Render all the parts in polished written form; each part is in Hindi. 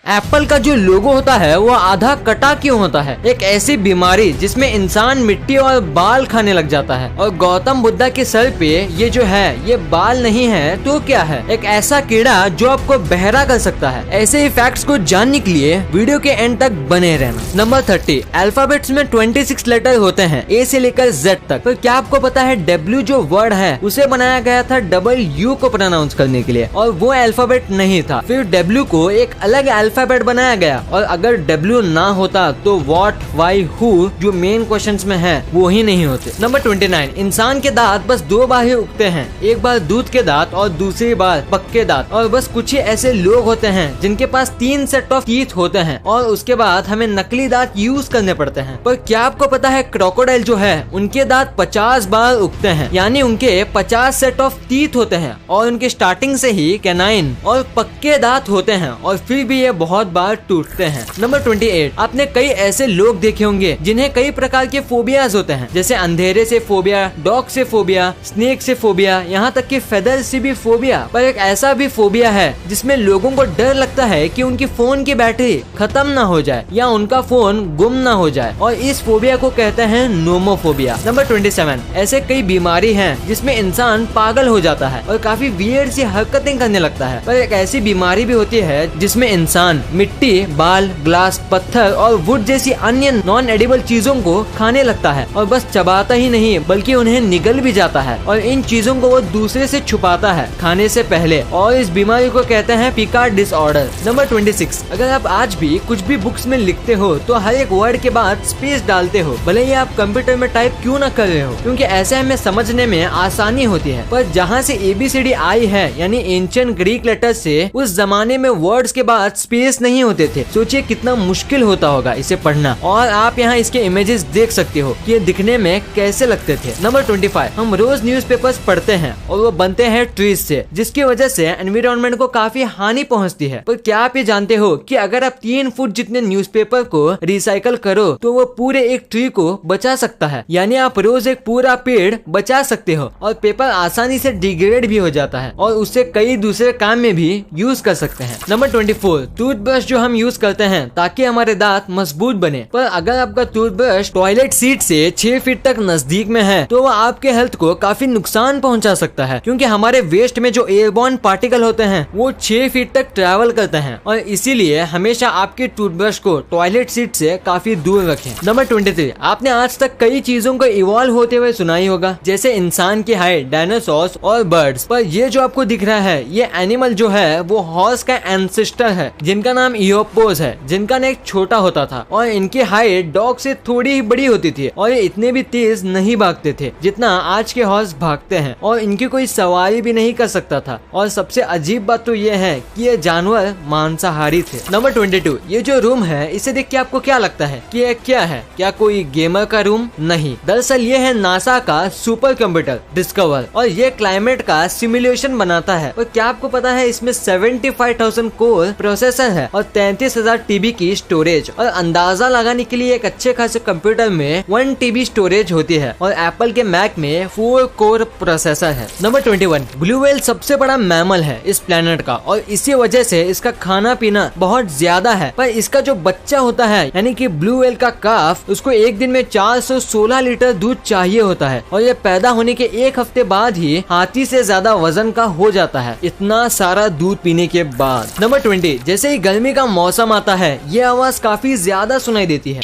एप्पल का जो लोगो होता है वो आधा कटा क्यों होता है? एक ऐसी बीमारी जिसमें इंसान मिट्टी और बाल खाने लग जाता है। और गौतम बुद्धा के सर पे ये जो है ये बाल नहीं है तो क्या है? एक ऐसा कीड़ा जो आपको बहरा कर सकता है। ऐसे ही फैक्ट्स को जानने के लिए वीडियो के एंड तक बने रहना। नंबर 30, अल्फाबेट्स में 26 लेटर होते हैं, ए से लेकर जेड तक। तो क्या आपको पता है डब्ल्यू जो वर्ड है उसे बनाया गया था डबल यू को प्रोनाउंस करने के लिए, और वो अल्फाबेट नहीं था। फिर डब्ल्यू को एक अलग अल्फाबेट बनाया गया, और अगर डब्ल्यू ना होता तो व्हाट, व्हाई, हु जो मेन क्वेश्चंस में है वो ही नहीं होते। नंबर 29, इंसान के दांत बस 2 बार ही उगते हैं, एक बार दूध के दांत और दूसरी बार पक्के दांत। और बस कुछ ही ऐसे लोग होते हैं जिनके पास 3 सेट ऑफ टीथ होते हैं, और उसके बाद हमें नकली दांत यूज करने पड़ते हैं। पर क्या आपको पता है क्रोकोडाइल जो है उनके दांत 50 बार उगते हैं, यानी उनके 50 सेट ऑफ टीथ होते हैं, और उनके स्टार्टिंग से ही कैनाइन और पक्के दांत होते हैं, और फिर भी ये बहुत बार टूटते हैं। नंबर 28, आपने कई ऐसे लोग देखे होंगे जिन्हें कई प्रकार के फोबियाज होते हैं, जैसे अंधेरे से फोबिया, डॉग से फोबिया, स्नेक से फोबिया, यहाँ तक कि फेदर से भी फोबिया। पर एक ऐसा भी फोबिया है जिसमें लोगों को डर लगता है कि उनकी फोन की बैटरी खत्म ना हो जाए या उनका फोन गुम ना हो जाए, और इस फोबिया को कहते हैं नोमोफोबिया। नंबर 27, ऐसे कई बीमारी हैं जिसमें इंसान पागल हो जाता है और काफी वियर्ड सी हरकतें करने लगता है। पर एक ऐसी बीमारी भी होती है जिसमें इंसान मिट्टी, बाल, ग्लास, पत्थर और वुड जैसी अन्य नॉन एडिबल चीजों को खाने लगता है, और बस चबाता ही नहीं बल्कि उन्हें निगल भी जाता है, और इन चीजों को वो दूसरे से छुपाता है खाने से पहले, और इस बीमारी को कहते हैं पिकार्ड डिसऑर्डर। नंबर 26, अगर आप आज भी कुछ भी बुक्स में लिखते हो तो हर एक वर्ड के बाद स्पेस डालते हो, भले ही आप कंप्यूटर में टाइप क्यों ना कर रहे हो, क्योंकि ऐसे हमें समझने में आसानी होती है। पर जहाँ से ABCD आई है, यानी एंशिएंट ग्रीक लेटर से, उस जमाने में वर्ड्स के बाद स्पेस नहीं होते थे। सोचिए कितना मुश्किल होता होगा इसे पढ़ना, और आप यहाँ इसके इमेजेस देख सकते हो कि ये दिखने में कैसे लगते थे। नंबर 25, हम रोज न्यूज़पेपर्स पढ़ते हैं और वो बनते हैं ट्रीज से, जिसकी वजह से एनवायरनमेंट को काफी हानि पहुंचती है। पर क्या आप ये जानते हो कि अगर आप 3 फुट जितने न्यूज़पेपर को रिसाइकल करो तो वो पूरे एक ट्री को बचा सकता है, यानी आप रोज एक पूरा पेड़ बचा सकते हो। और पेपर आसानी से डिग्रेड भी हो जाता है और उससे कई दूसरे काम में भी यूज कर सकते हैं। नंबर 24, टूथब्रश जो हम यूज करते हैं ताकि हमारे दांत मजबूत बने, पर अगर आपका टूथब्रश टॉयलेट सीट से 6 फीट तक नजदीक में है तो वो आपके हेल्थ को काफी नुकसान पहुंचा सकता है, क्योंकि हमारे वेस्ट में जो एयरबॉर्न पार्टिकल होते हैं वो 6 फीट तक ट्रैवल करते हैं, और इसीलिए हमेशा आपके टूथब्रश को टॉयलेट सीट से काफी दूर रखें। नंबर 23, आपने आज तक कई चीजों को इवॉल्व होते हुए सुना ही होगा, जैसे इंसान की हाइट, डायनासोर्स और बर्ड्स। पर ये जो आपको दिख रहा है ये एनिमल जो है वो हॉर्स का एंसेस्टर है, जिनका नाम इयोपोस है, जिनका नेक छोटा होता था, और इनकी हाइट डॉग से थोड़ी ही बड़ी होती थी, और ये इतने भी तेज नहीं भागते थे जितना आज के हॉर्स भागते हैं, और इनकी कोई सवारी भी नहीं कर सकता था। और सबसे अजीब बात तो ये है कि ये जानवर मांसाहारी थे। नंबर 22, ये जो रूम है इसे देख के आपको क्या लगता है कि ये क्या है? क्या कोई गेमर का रूम? नहीं, दरअसल ये है नासा का सुपर कंप्यूटर डिस्कवर, और ये क्लाइमेट का सिमुलेशन बनाता है। और क्या आपको पता है इसमें 75,000 कोर प्रोसेसर है और 33,000 TB की स्टोरेज, और अंदाजा लगाने के लिए एक अच्छे खासे कंप्यूटर में 1 TB स्टोरेज होती है, और एप्पल के मैक में 4 कोर प्रोसेसर है। नंबर 21, ब्लू व्हेल सबसे बड़ा मैमल है इस प्लेनेट का, और इसी वजह से इसका खाना पीना बहुत ज्यादा है। पर इसका जो बच्चा होता है यानी कि ब्लू व्हेल का काफ, उसको एक दिन में 416 लीटर दूध चाहिए होता है, और ये पैदा होने के 1 हफ्ते बाद ही हाथी से ज्यादा वजन का हो जाता है, इतना सारा दूध पीने के बाद। नंबर 20, जैसे ही गर्मी का मौसम आता है ये आवाज काफी ज्यादा सुनाई देती है।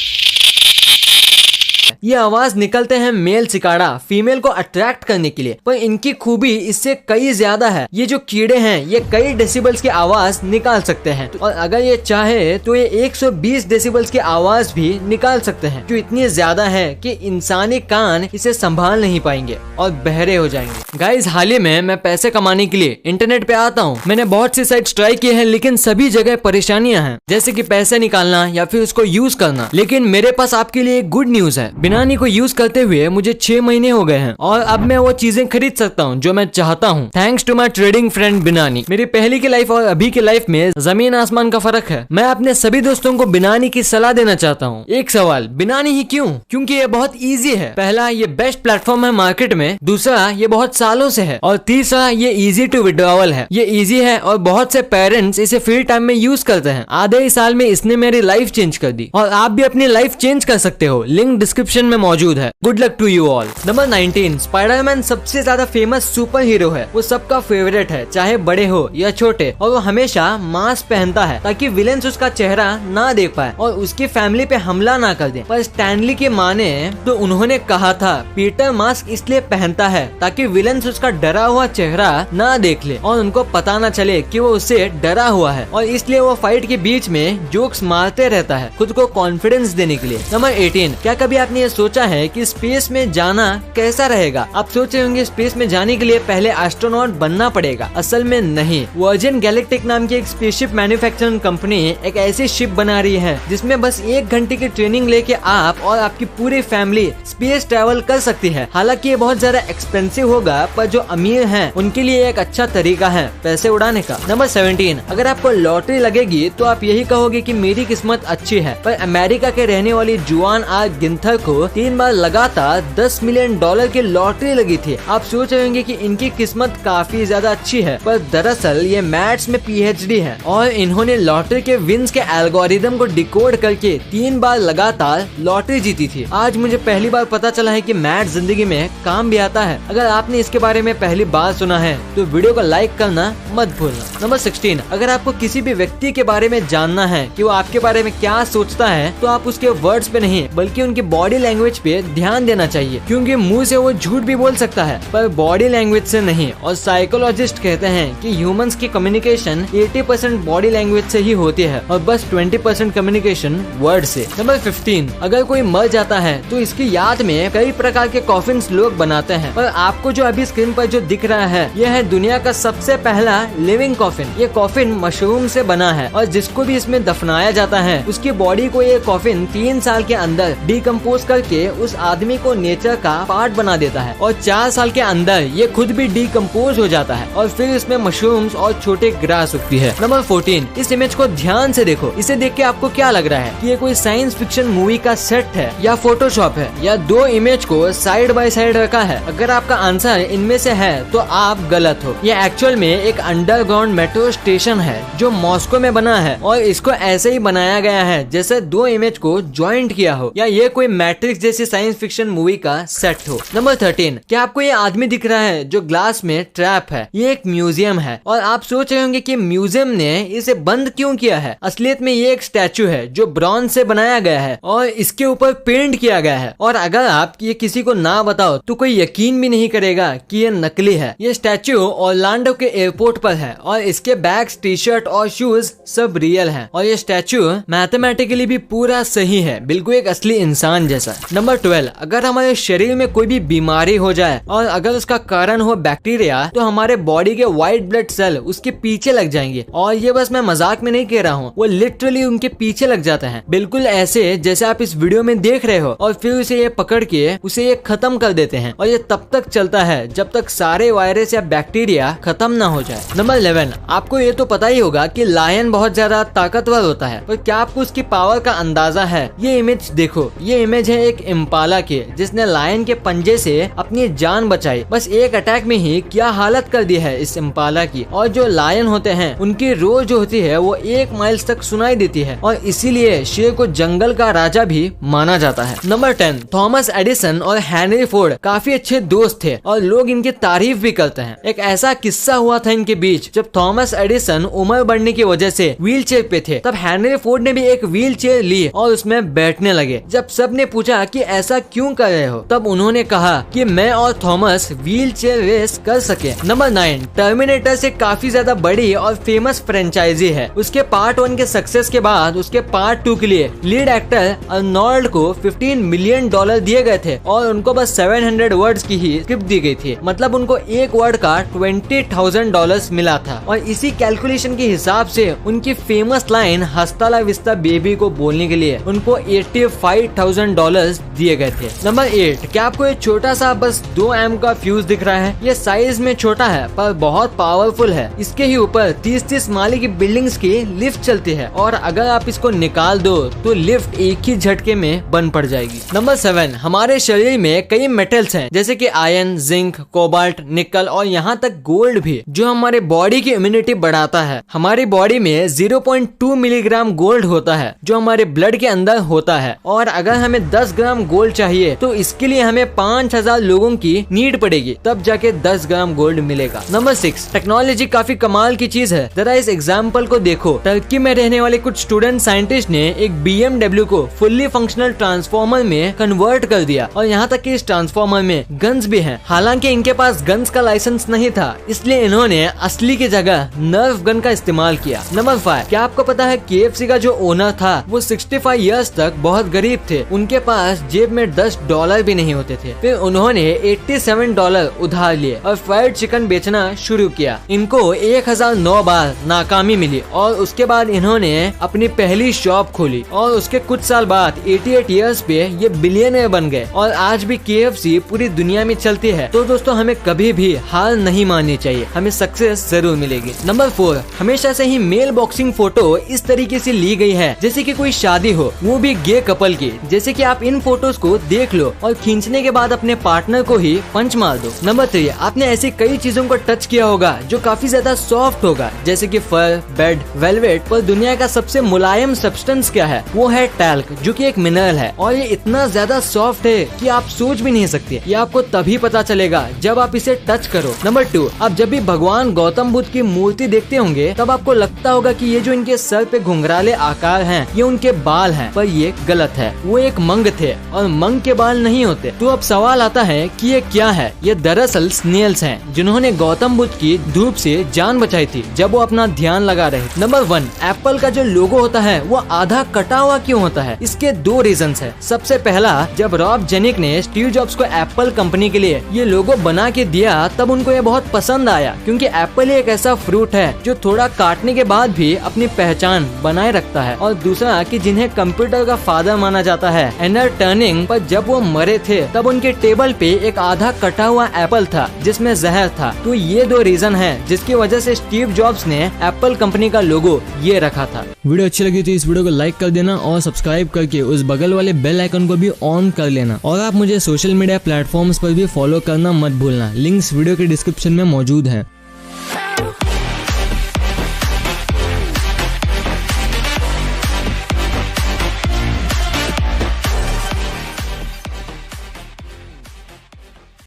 ये आवाज निकलते हैं मेल सिकाड़ा फीमेल को अट्रैक्ट करने के लिए, पर इनकी खूबी इससे कई ज्यादा है। ये जो कीड़े हैं ये कई डेसिबल्स की आवाज निकाल सकते हैं, और अगर ये चाहे तो ये 120 डेसिबल्स की आवाज भी निकाल सकते हैं, जो इतनी ज्यादा है कि इंसानी कान इसे संभाल नहीं पाएंगे और बहरे हो जाएंगे। गाइस, हाल ही में मैं पैसे कमाने के लिए इंटरनेट पे आता हूँ। मैंने बहुत सी साइट्स ट्राई किए हैं, लेकिन सभी जगह परेशानियां हैं, जैसे कि पैसे निकालना या फिर उसको यूज करना। लेकिन मेरे पास आपके लिए गुड न्यूज है, बिना बिनानी को यूज करते हुए मुझे 6 महीने हो गए हैं और अब मैं वो चीजें खरीद सकता हूँ जो मैं चाहता हूँ, thanks to my trading friend Binani. मेरी पहली की लाइफ और अभी की लाइफ में जमीन आसमान का फर्क है। मैं अपने सभी दोस्तों को बिनानी की सलाह देना चाहता हूँ। एक सवाल, बिनानी ही क्यों? क्योंकि ये बहुत इजी है। पहला, ये बेस्ट प्लेटफॉर्म है मार्केट में। दूसरा, ये बहुत सालों से है। और तीसरा, ये इजी टू विड्रॉवल है। ये इजी है और बहुत से पेरेंट्स इसे फ्री टाइम में यूज करते हैं। आधे ही साल में इसने मेरी लाइफ चेंज कर दी और आप भी अपनी लाइफ चेंज कर सकते हो। लिंक डिस्क्रिप्शन में मौजूद है। Good luck to you all. Number 19, Spiderman सबसे ज्यादा फेमस सुपर हीरो है। वो सबका फेवरेट है, चाहे बड़े हो या छोटे, और वो हमेशा मास्क पहनता है ताकि विलेंस उसका चेहरा ना देख पाए और उसकी फैमिली पे हमला ना कर दे। पर स्टैनली के माने तो उन्होंने कहा था पीटर मास्क इसलिए पहनता है ताकि विलेंस उसका डरा हुआ चेहरा ना देख ले और उनको पता ना चले कि वो उससे डरा हुआ है, और इसलिए वो फाइट के बीच में जोक्स मारते रहता है खुद को कॉन्फिडेंस देने के लिए। नंबर 18, क्या कभी आपने ये सोचा है कि स्पेस में जाना कैसा रहेगा? आप सोच रहे होंगे स्पेस में जाने के लिए पहले एस्ट्रोनॉट बनना पड़ेगा। असल में नहीं। वर्जिन गैलेक्टिक नाम की एक स्पेसशिप मैन्युफैक्चरिंग कंपनी एक ऐसी शिप बना रही है जिसमें बस 1 घंटे की ट्रेनिंग लेके आप और आपकी पूरी फैमिली स्पेस ट्रैवल कर सकती है। हालांकि ये बहुत ज्यादा एक्सपेंसिव होगा, पर जो अमीर हैं उनके लिए एक अच्छा तरीका है पैसे उड़ाने का। नंबर 17, अगर आपको लॉटरी लगेगी तो आप यही कहोगे कि मेरी किस्मत अच्छी है। पर अमेरिका के रहने वाली जुआन आर गिंथर को 3 बार लगातार $10 मिलियन की लॉटरी लगी थी। आप सोच रहे होंगे कि इनकी किस्मत काफी ज्यादा अच्छी है, पर दरअसल ये मैथ्स में PhD है और इन्होंने लॉटरी के विन्स के एल्गोरिदम को डिकोड करके 3 बार लगातार लॉटरी जीती थी। आज मुझे पहली बार पता चला है कि मैथ्स जिंदगी में काम भी आता है। अगर आपने इसके बारे में पहली बार सुना है तो वीडियो को लाइक करना मत भूलना। नंबर 16, अगर आपको किसी भी व्यक्ति के बारे में जानना है कि वो आपके बारे में क्या सोचता है तो आप उसके वर्ड्स पे नहीं बल्कि उनकी बॉडी लैंग्वेज पे ध्यान देना चाहिए, क्योंकि मुंह से वो झूठ भी बोल सकता है पर बॉडी लैंग्वेज से नहीं। और साइकोलॉजिस्ट कहते हैं कि ह्यूमंस की कम्युनिकेशन 80% बॉडी लैंग्वेज से ही होती है और बस 20% कम्युनिकेशन वर्ड से। नंबर 15, अगर कोई मर जाता है तो इसकी याद में कई प्रकार के कॉफिन्स लोग बनाते हैं, पर आपको जो अभी स्क्रीन पर जो दिख रहा है यह है दुनिया का सबसे पहला लिविंग कॉफिन। ये कॉफिन मशरूम से बना है और जिसको भी इसमें दफनाया जाता है उसकी बॉडी को ये कॉफिन 3 साल के अंदर डिकम्पोज करके उस आदमी को नेचर का पार्ट बना देता है और 4 साल के अंदर ये खुद भी डिकम्पोज हो जाता है और फिर इसमें मशरूम्स और छोटे ग्रास उगती है। नंबर 14, इस इमेज को ध्यान से देखो। इसे देख के आपको क्या लग रहा है कि ये कोई साइंस फिक्शन मूवी का सेट है या फोटोशॉप है या 2 इमेज को साइड बाय साइड रखा है? अगर आपका आंसर इनमें से है तो आप गलत हो। ये एक्चुअल में एक अंडरग्राउंड मेट्रो स्टेशन है जो मॉस्को में बना है और इसको ऐसे ही बनाया गया है जैसे 2 इमेज को ज्वाइंट किया हो या ये कोई मैट्रिक्स जैसी साइंस फिक्शन मूवी का सेट हो। नंबर 13, क्या आपको ये आदमी दिख रहा है जो ग्लास में ट्रैप है? ये एक म्यूजियम है और आप सोच रहे होंगे कि म्यूजियम ने इसे बंद क्यों किया है। असलियत में ये एक स्टैचू है जो ब्रॉन्ज से बनाया गया है और इसके ऊपर पेंट किया गया है, और अगर आप ये किसी को ना बताओ तो कोई यकीन भी नहीं करेगा कि ये नकली है। ये स्टैचू ऑरलैंडो के एयरपोर्ट पर है और इसके बैग्स, टी शर्ट और शूज सब रियल हैं और ये स्टैचू मैथमेटिकली भी पूरा सही है, बिल्कुल एक असली इंसान जैसा। नंबर 12, अगर हमारे शरीर में कोई भी बीमारी हो जाए और अगर उसका कारण हो बैक्टीरिया तो हमारे बॉडी के व्हाइट ब्लड सेल उसके पीछे लग जाएंगे, और ये बस मैं मजाक में नहीं कह रहा हूँ, वो लिटरली उनके पीछे लग जाते हैं, बिल्कुल ऐसे जैसे आप इस वीडियो में देख रहे हो, और फिर उसे ये पकड़ के उसे ये खत्म कर देते हैं और ये तब तक चलता है जब तक सारे वायरस या बैक्टीरिया खत्म ना हो जाए। नंबर 11, आपको ये तो पता ही होगा कि लायन बहुत ज्यादा ताकतवर होता है, पर क्या आपको उसकी पावर का अंदाजा है? ये इमेज देखो, ये इमेज है एक इम्पाला की जिसने लायन के पंजे से अपनी जान बचाई। बस एक अटैक में ही क्या हालत कर दी है इस इम्पाला की। और जो लायन होते हैं उनकी रोज जो होती है वो 1 माइल्स तक सुनाई देती है और इसीलिए शेर को जंगल का राजा भी माना जाता है। नंबर 10, थॉमस एडिसन और हेनरी फोर्ड काफी अच्छे दोस्त थे और लोग इनकी तारीफ भी करते हैं। एक ऐसा किस्सा हुआ था इनके बीच, जब थॉमस एडिसन उम्र बढ़ने की वजह से व्हील चेयर पे थे, तब हेनरी फोर्ड ने भी एक व्हील चेयर ली और उसमें बैठने लगे। जब सब ने पूछा कि ऐसा क्यों कर रहे हो, तब उन्होंने कहा कि मैं और थॉमस व्हील चेयर रेस कर सके। नंबर 9, टर्मिनेटर से काफी ज्यादा बड़ी और फेमस फ्रेंचाइजी है। उसके पार्ट 1 के सक्सेस के बाद उसके पार्ट 2 के लिए लीड एक्टर अर्नोल्ड को $15 मिलियन दिए गए थे और उनको बस 700 वर्ड्स की ही स्क्रिप्ट दी गई थी, मतलब उनको एक वर्ड का $20,000 मिला था। और इसी कैलकुलेशन के हिसाब से उनकी फेमस लाइन हस्ता ला विस्ता बेबी को बोलने के लिए उनको $85,000 फीचर्स दिए गए थे। नंबर 8, क्या आपको ये छोटा सा बस 2 एम का फ्यूज दिख रहा है? ये साइज में छोटा है पर बहुत पावरफुल है। इसके ही ऊपर 30-30 माले की बिल्डिंग्स की लिफ्ट चलती है और अगर आप इसको निकाल दो तो लिफ्ट एक ही झटके में बंद पड़ जाएगी। नंबर 7, हमारे शरीर में कई मेटल्स हैं जैसे कि आयरन, जिंक, कोबाल्ट, निकल और यहाँ तक गोल्ड भी, जो हमारे बॉडी की इम्यूनिटी बढ़ाता है। हमारी बॉडी में 0.2 मिलीग्राम गोल्ड होता है जो हमारे ब्लड के अंदर होता है और अगर हमें 10 ग्राम गोल्ड चाहिए तो इसके लिए हमें 5000 लोगों की नीड पड़ेगी, तब जाके 10 ग्राम गोल्ड मिलेगा। नंबर 6, टेक्नोलॉजी काफी कमाल की चीज है। जरा इस एग्जाम्पल को देखो। टर्की में रहने वाले कुछ स्टूडेंट साइंटिस्ट ने एक BMW को फुल्ली फंक्शनल ट्रांसफॉर्मर में कन्वर्ट कर दिया और यहाँ तक कि इस ट्रांसफॉर्मर में गन्स भी हैं। हालांकि इनके पास गन्स का लाइसेंस नहीं था, इसलिए इन्होंने असली की जगह नर्फ गन का इस्तेमाल किया। नंबर 5, क्या आपको पता है KFC का जो ओनर था वो 65 इयर्स तक बहुत गरीब थे। उनके पास जेब में $10 भी नहीं होते थे। फिर उन्होंने $87 उधार लिए और फ्राइड चिकन बेचना शुरू किया। इनको 1009 बार नाकामी मिली और उसके बाद इन्होंने अपनी पहली शॉप खोली और उसके कुछ साल बाद 88 इयर्स पे ये बिलियनर बन गए और आज भी KFC पूरी दुनिया में चलती है। तो दोस्तों हमें कभी भी हार नहीं माननी चाहिए, हमें सक्सेस जरूर मिलेगी। नंबर 4, हमेशा से ही मेल बॉक्सिंग फोटो इस तरीके से ली गई है जैसे कि कोई शादी हो, वो भी गे कपल की। जैसे कि आप इन फोटोज को देख लो और खींचने के बाद अपने पार्टनर को ही पंच मार दो। नंबर 3, आपने ऐसी कई चीजों को टच किया होगा जो काफी ज्यादा सॉफ्ट होगा जैसे कि फर, बेड, वेलवेट, पर दुनिया का सबसे मुलायम सब्सटेंस क्या है? वो है टैल्क, जो कि एक मिनरल है और ये इतना ज्यादा सॉफ्ट है कि आप सोच भी नहीं सकते। ये आपको तभी पता चलेगा जब आप इसे टच करो। नंबर 2, आप जब भी भगवान गौतम बुद्ध की मूर्ति देखते होंगे तब आपको लगता होगा कि ये जो इनके सर पे घुंघराले आकार हैं ये उनके बाल हैं, पर ये गलत है। वो एक मंग थे और मंग के बाल नहीं होते। तो अब सवाल आता है कि ये क्या है? ये दरअसल स्नेल्स हैं जिन्होंने गौतम बुद्ध की धूप से जान बचाई थी जब वो अपना ध्यान लगा रहे। नंबर 1, एप्पल का जो लोगो होता है वो आधा कटा हुआ क्यों होता है? इसके 2 रीजंस है। सबसे पहला, जब रॉब जेनिक ने स्टीव जॉब्स को एप्पल कंपनी के लिए ये लोगो बना के दिया तब उनको ये बहुत पसंद आया, क्योंकि एप्पल एक ऐसा फ्रूट है जो थोड़ा काटने के बाद भी अपनी पहचान बनाए रखता है। और दूसरा कि जिन्हें कंप्यूटर का फादर माना जाता है, एनर टर्निंग, पर जब वो मरे थे तब उनके टेबल पे एक आधा कटा हुआ एप्पल था जिसमें जहर था। तो ये 2 रीजन है जिसकी वजह से स्टीव जॉब्स ने एप्पल कंपनी का लोगो ये रखा था। वीडियो अच्छी लगी तो इस वीडियो को लाइक कर देना और सब्सक्राइब करके उस बगल वाले बेल आइकन को भी ऑन कर लेना। और आप मुझे सोशल मीडिया प्लेटफॉर्म्स पर भी फॉलो करना मत भूलना। लिंक्स वीडियो के डिस्क्रिप्शन में मौजूद हैं।